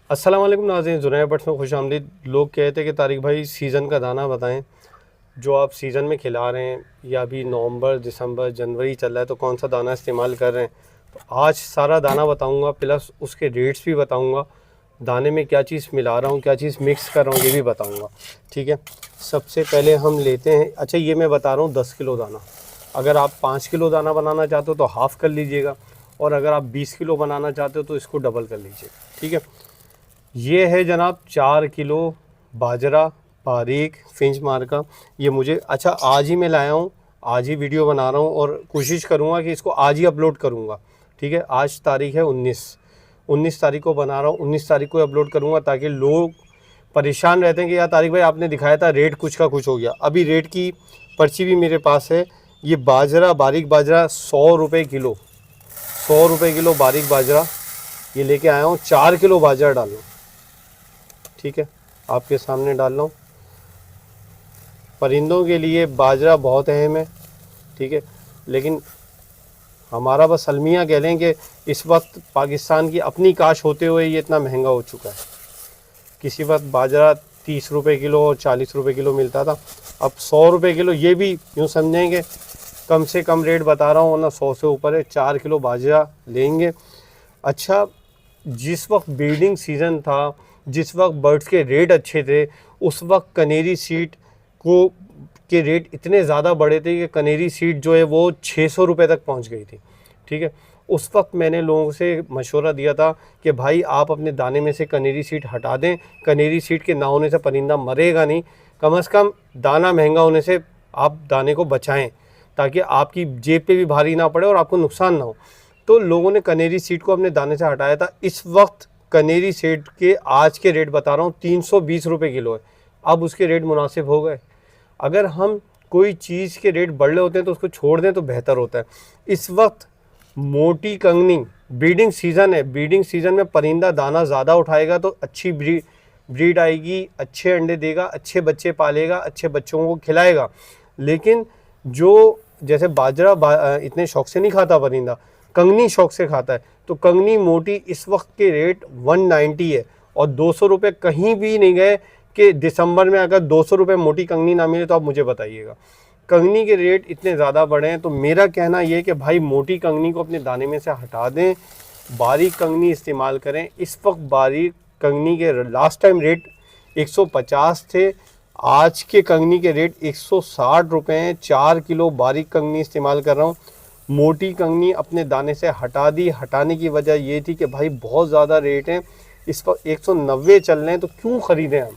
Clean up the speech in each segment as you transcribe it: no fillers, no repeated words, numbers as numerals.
अस्सलाम वालेकुम नाज़रीन, जुनैद बट्स में खुशामदीद। लोग कहते हैं कि तारिक भाई सीज़न का दाना बताएं जो आप सीज़न में खिला रहे हैं, या अभी नवंबर दिसंबर जनवरी चल रहा है तो कौन सा दाना इस्तेमाल कर रहे हैं। तो आज सारा दाना बताऊंगा, प्लस उसके रेट्स भी बताऊंगा, दाने में क्या चीज़ मिला रहा हूँ, क्या चीज़ मिक्स कर रहा हूँ, ये भी बताऊँगा। ठीक है, सबसे पहले हम लेते हैं। अच्छा, ये मैं बता रहा हूँ 10 किलो दाना। अगर आप 5 किलो दाना बनाना चाहते हो तो हाफ़ कर लीजिएगा, और अगर आप 20 किलो बनाना चाहते हो तो इसको डबल कर लीजिएगा। ठीक है, ये है जनाब 4 किलो बाजरा, बारीक फिंच मार का। ये मुझे अच्छा आज ही मैं लाया हूँ, आज ही वीडियो बना रहा हूँ, और कोशिश करूँगा कि इसको आज ही अपलोड करूँगा। ठीक है, आज तारीख है 19 तारीख को बना रहा हूँ, 19 तारीख को अपलोड करूँगा, ताकि लोग परेशान रहते हैं कि यार तारिक भाई आपने दिखाया था रेट कुछ का कुछ हो गया। अभी रेट की पर्ची भी मेरे पास है। ये बाजरा, बारीक बाजरा 100 रुपये किलो, 100 रुपये किलो बारीक बाजरा ये लेके आया हूँ। 4 किलो बाजरा डालना। ठीक है, आपके सामने डाल रहा हूँ। परिंदों के लिए बाजरा बहुत अहम है। ठीक है, लेकिन हमारा बस अलमिया कह लें कि इस वक्त पाकिस्तान की अपनी काश होते हुए ये इतना महंगा हो चुका है। किसी वक्त बाजरा 30 रुपये किलो और 40 रुपये किलो मिलता था, अब 100 रुपये किलो। ये भी यूँ समझेंगे कम से कम रेट बता रहा हूँ, वरना 100 से ऊपर है। 4 किलो बाजरा लेंगे। अच्छा, जिस वक्त ब्रीडिंग सीज़न था, जिस वक्त बर्ड्स के रेट अच्छे थे, उस वक्त कनेरी सीड को के रेट इतने ज़्यादा बढ़े थे कि कनेरी सीड जो है वो 600 रुपये तक पहुंच गई थी। ठीक है, उस वक्त मैंने लोगों से मशवरा दिया था कि भाई आप अपने दाने में से कनेरी सीड हटा दें। कनेरी सीड के ना होने से परिंदा मरेगा नहीं, कम से कम दाना महंगा होने से आप दाने को बचाएं, ताकि आपकी जेब पे भी भारी ना पड़े और आपको नुकसान ना हो। तो लोगों ने कनेरी सीड को अपने दाने से हटाया था। इस वक्त कनेरी सीड के आज के रेट बता रहा हूँ 320 रुपये किलो है। अब उसके रेट मुनासिब हो गए। अगर हम कोई चीज़ के रेट बढ़ रहे होते हैं तो उसको छोड़ दें तो बेहतर होता है। इस वक्त मोटी कंगनी ब्रीडिंग सीज़न है। ब्रीडिंग सीज़न में परिंदा दाना ज़्यादा उठाएगा तो अच्छी ब्रीड आएगी, अच्छे अंडे देगा, अच्छे बच्चे पालेगा, अच्छे बच्चों को खिलाएगा। लेकिन जो जैसे बाजरा इतने शौक से नहीं खाता परिंदा, कंगनी शौक से खाता है। तो कंगनी मोटी इस वक्त के रेट 190 है, और 200 रुपये कहीं भी नहीं गए कि दिसंबर में अगर 200 रुपये मोटी कंगनी ना मिले तो आप मुझे बताइएगा। कंगनी के रेट इतने ज़्यादा बढ़े हैं, तो मेरा कहना ये कि भाई मोटी कंगनी को अपने दाने में से हटा दें, बारीक कंगनी इस्तेमाल करें। इस वक्त बारीक कंगनी के लास्ट टाइम रेट 150 थे, आज के कंगनी के रेट 160 रुपये हैं। 4 किलो बारीक कंगनी इस्तेमाल कर रहा हूँ। मोटी कंगनी अपने दाने से हटा दी। हटाने की वजह ये थी कि भाई बहुत ज़्यादा रेट हैं, इस पर 190 चल रहे हैं, तो क्यों ख़रीदें हम।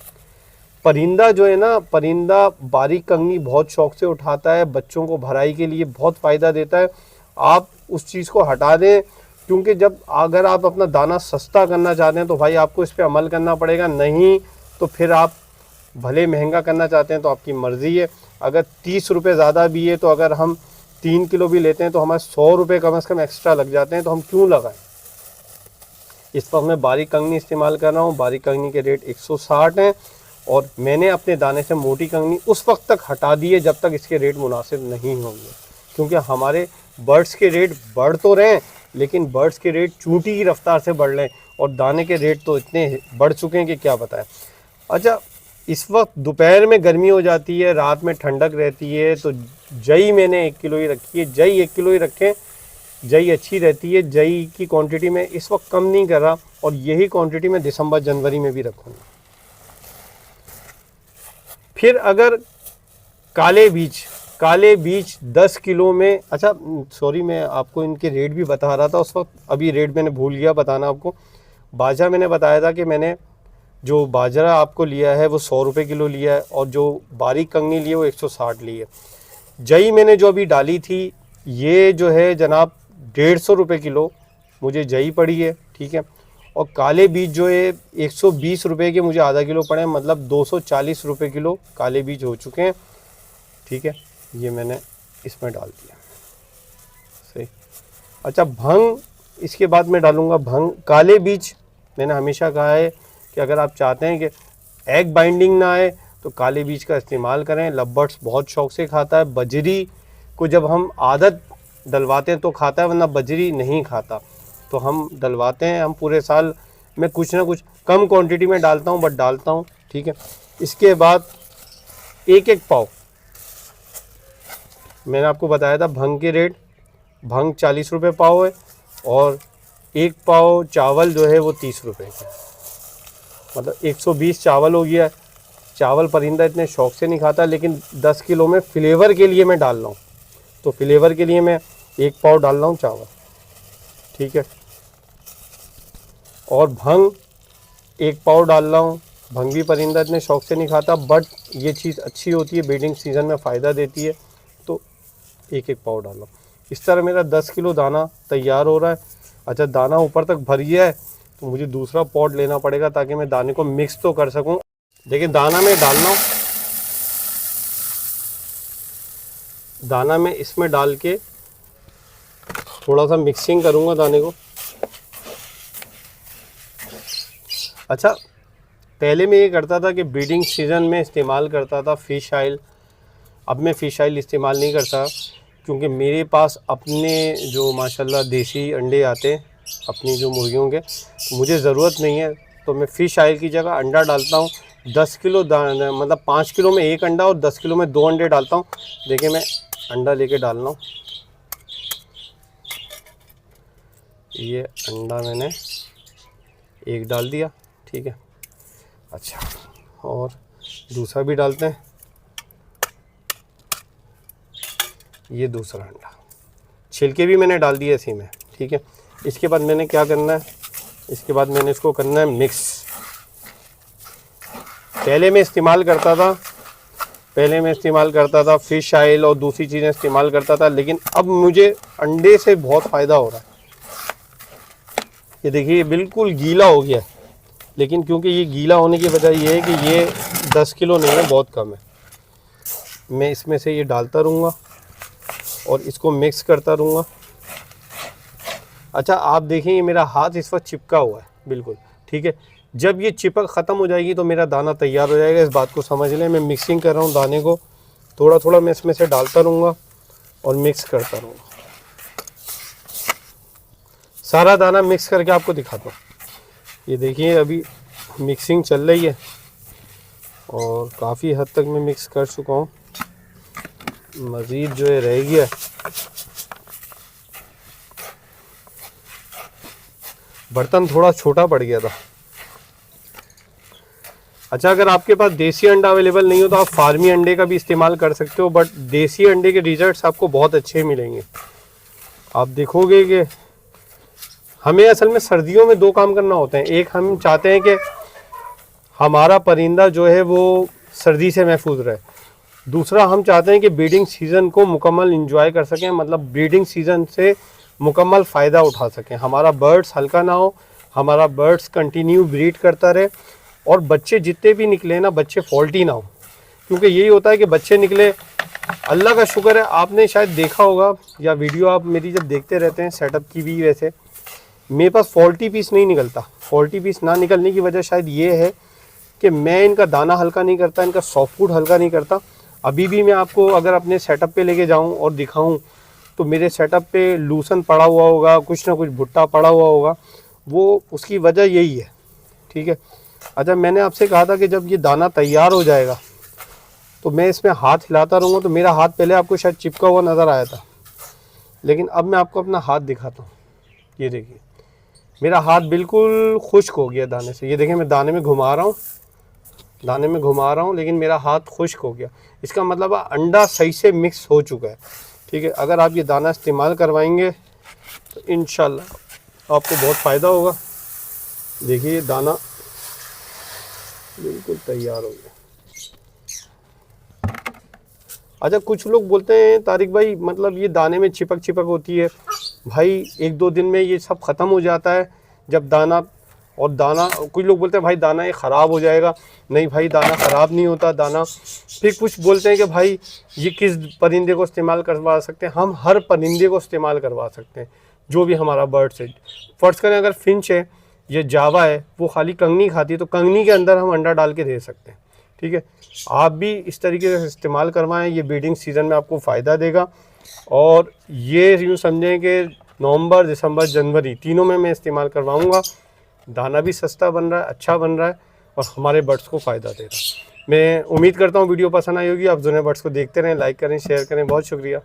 परिंदा जो है ना, परिंदा बारीक कंगनी बहुत शौक से उठाता है, बच्चों को भराई के लिए बहुत फ़ायदा देता है। आप उस चीज़ को हटा दें, क्योंकि जब अगर आप अपना दाना सस्ता करना चाहते हैं तो भाई आपको इस पर अमल करना पड़ेगा। नहीं तो फिर आप भले महंगा करना चाहते हैं तो आपकी मर्ज़ी है। अगर 30 रुपये ज़्यादा भी है तो अगर हम 3 किलो भी लेते हैं तो हमारे 100 रुपये कम से कम एक्स्ट्रा लग जाते हैं, तो हम क्यों लगाएं। इस वक्त मैं बारीक कंगनी इस्तेमाल कर रहा हूँ। बारीक कंगनी के रेट 160 हैं, और मैंने अपने दाने से मोटी कंगनी उस वक्त तक हटा दी है जब तक इसके रेट मुनासिब नहीं होंगे। क्योंकि हमारे बर्ड्स के रेट बढ़ तो रहे हैं, लेकिन बर्ड्स के रेट चूंटी की रफ्तार से बढ़ रहे हैं, और दाने के रेट तो इतने बढ़ चुके हैं कि क्या बताएं। अच्छा, इस वक्त दोपहर में गर्मी हो जाती है, रात में ठंडक रहती है, तो जई मैंने 1 किलो ही रखी है। जई 1 किलो ही रखें, जई अच्छी रहती है। जई की क्वांटिटी में इस वक्त कम नहीं कर रहा, और यही क्वांटिटी में दिसंबर जनवरी में भी रखूँगा। फिर अगर काले बीज 10 किलो में, अच्छा सॉरी, मैं आपको इनके रेट भी बता रहा था उस वक्त, अभी रेट मैंने भूल गया बताना आपको। बाजरा मैंने बताया था कि मैंने जो बाजरा आपको लिया है वो 100 रुपये किलो लिया है, और जो बारीक कंगनी ली है वो 160 ली है। जई मैंने जो अभी डाली थी ये जो है जनाब 150 रुपये किलो मुझे जई पड़ी है। ठीक है, और काले बीज जो है 120 रुपये के मुझे आधा किलो पड़े हैं, मतलब 240 रुपये किलो काले बीज हो चुके हैं। ठीक है, ये मैंने इसमें डाल दिया। सही। अच्छा, भंग इसके बाद मैं डालूँगा भंग। काले बीज मैंने हमेशा कहा है कि अगर आप चाहते हैं कि एग बाइंडिंग ना आए तो काले बीज का इस्तेमाल करें। लवबर्ड्स बहुत शौक से खाता है। बजरी को जब हम आदत डलवाते हैं तो खाता है, वरना बजरी नहीं खाता। तो हम डलवाते हैं, हम पूरे साल मैं कुछ ना कुछ कम क्वांटिटी में डालता हूँ, बट डालता हूँ। ठीक है, इसके बाद एक एक पाव, मैंने आपको बताया था भंग के रेट, भंग 40 रुपये पाव है, और एक पाव चावल जो है वो 30 रुपये का, मतलब 120 चावल हो गया। चावल परिंदा इतने शौक से नहीं खाता, लेकिन 10 किलो में फ्लेवर के लिए मैं डाल रहा हूँ, तो फ्लेवर के लिए मैं एक पाव डाल रहा हूँ चावल। ठीक है, और भंग एक पाव डाल रहा हूँ। भंग भी परिंदा इतने शौक से नहीं खाता, बट ये चीज़ अच्छी होती है, ब्रीडिंग सीज़न में फ़ायदा देती है, तो एक एक पाव डाल रहा हूँ। इस तरह मेरा 10 किलो दाना तैयार हो रहा है। अच्छा, दाना ऊपर तक भर गया है, तो मुझे दूसरा पॉट लेना पड़ेगा ताकि मैं दाने को मिक्स तो कर सकूं। देखिए दाना मैं डाल रहा हूँ, दाना मैं इसमें डाल के थोड़ा सा मिक्सिंग करूँगा दाने को। अच्छा, पहले मैं ये करता था कि ब्रीडिंग सीज़न में इस्तेमाल करता था फ़िश ऑयल। अब मैं फ़िश ऑयल इस्तेमाल नहीं करता, क्योंकि मेरे पास अपने जो माशाल्लाह देसी अंडे आते हैं अपनी जो मुर्गियों के, तो मुझे ज़रूरत नहीं है। तो मैं फ़िश ऑयल की जगह अंडा डालता हूँ। 10 किलो दाना, मतलब 5 किलो में एक अंडा और 10 किलो में 2 अंडे डालता हूँ। देखिए मैं अंडा लेके डाल रहा हूँ, ये अंडा मैंने एक डाल दिया। ठीक है, अच्छा, और दूसरा भी डालते हैं, ये दूसरा अंडा, छिलके भी मैंने डाल दिए इसी में। ठीक है, इसके बाद मैंने क्या करना है, इसके बाद मैंने इसको करना है मिक्स। पहले मैं इस्तेमाल करता था फ़िश ऑयल और दूसरी चीज़ें इस्तेमाल करता था, लेकिन अब मुझे अंडे से बहुत फ़ायदा हो रहा है। ये देखिए बिल्कुल गीला हो गया है, लेकिन क्योंकि ये गीला होने की वजह ये है कि ये 10 किलो नहीं है, बहुत कम है। मैं इसमें से ये डालता रहूँगा और इसको मिक्स करता रहूँगा। अच्छा, आप देखें ये मेरा हाथ इस वक्त चिपका हुआ है बिल्कुल। ठीक है, जब ये चिपक ख़त्म हो जाएगी तो मेरा दाना तैयार हो जाएगा। इस बात को समझ लें। मैं मिक्सिंग कर रहा हूँ दाने को, थोड़ा थोड़ा मैं इसमें से डालता रहूँगा और मिक्स करता रहूँगा। सारा दाना मिक्स करके आपको दिखाता हूँ। ये देखिए अभी मिक्सिंग चल रही है और काफ़ी हद तक मैं मिक्स कर चुका हूँ, मज़ीद जो है रह गया। बर्तन थोड़ा छोटा पड़ गया था। अच्छा, अगर आपके पास देसी अंडा अवेलेबल नहीं हो तो आप फार्मी अंडे का भी इस्तेमाल कर सकते हो, बट देसी अंडे के रिजल्ट्स आपको बहुत अच्छे मिलेंगे। आप देखोगे कि हमें असल में सर्दियों में दो काम करना होता है। एक, हम चाहते हैं कि हमारा परिंदा जो है वो सर्दी से महफूज रहे। दूसरा, हम चाहते हैं कि ब्रीडिंग सीज़न को मुकम्मल इंजॉय कर सकें, मतलब ब्रीडिंग सीज़न से मुकम्मल फ़ायदा उठा सकें। हमारा बर्ड्स हल्का ना हो, हमारा बर्ड्स कंटिन्यू ब्रीड करता रहे, और बच्चे जितने भी निकले ना, बच्चे फॉल्टी ना हो। क्योंकि यही होता है कि बच्चे निकले, अल्लाह का शुक्र है, आपने शायद देखा होगा या वीडियो आप मेरी जब देखते रहते हैं सेटअप की भी, वैसे मेरे पास फॉल्टी पीस नहीं निकलता। फॉल्टी पीस ना निकलने की वजह शायद ये है कि मैं इनका दाना हल्का नहीं करता, इनका सॉफ्ट फूड हल्का नहीं करता। अभी भी मैं आपको अगर अपने सेटअप पे लेके जाऊं और दिखाऊं तो मेरे सेटअप पे लूसन पड़ा हुआ होगा, कुछ ना कुछ भुट्टा पड़ा हुआ होगा, वो उसकी वजह यही है। ठीक है, अच्छा, मैंने आपसे कहा था कि जब ये दाना तैयार हो जाएगा तो मैं इसमें हाथ हिलाता रहूँगा। तो मेरा हाथ पहले आपको शायद चिपका हुआ नज़र आया था, लेकिन अब मैं आपको अपना हाथ दिखाता हूँ। ये देखिए मेरा हाथ बिल्कुल खुश्क हो गया दाने से। ये देखिए मैं दाने में घुमा रहा हूँ, लेकिन मेरा हाथ खुश्क हो गया। इसका मतलब अंडा सही से मिक्स हो चुका है। ठीक है, अगर आप ये दाना इस्तेमाल करवाएंगे तो इंशाल्लाह आपको बहुत फ़ायदा होगा। देखिए दाना बिल्कुल तैयार हो गया। अच्छा, कुछ लोग बोलते हैं तारिक भाई, मतलब ये दाने में चिपक होती है। भाई 1-2 दिन में ये सब ख़त्म हो जाता है जब दाना, और दाना, कुछ लोग बोलते हैं भाई दाना ये ख़राब हो जाएगा। नहीं भाई, दाना ख़राब नहीं होता दाना। फिर कुछ बोलते हैं कि भाई ये किस परिंदे को इस्तेमाल करवा सकते हैं। हम हर परिंदे को इस्तेमाल करवा सकते हैं जो भी हमारा बर्ड्स है। फ़र्ज़ करें अगर फिंच है, ये जावा है, वो खाली कंगनी खाती है, तो कंगनी के अंदर हम अंडा डाल के दे सकते हैं। ठीक है, आप भी इस तरीके से इस्तेमाल करवाएं, ये ब्रीडिंग सीज़न में आपको फ़ायदा देगा। और ये यूँ समझें कि नवंबर, दिसंबर, जनवरी तीनों में मैं इस्तेमाल करवाऊंगा। दाना भी सस्ता बन रहा है, अच्छा बन रहा है और हमारे बर्ड्स को फ़ायदा दे रहा है। मैं उम्मीद करता हूँ वीडियो पसंद आई होगी। आप जुने बर्ड्स को देखते रहें, लाइक करें, शेयर करें। बहुत शुक्रिया।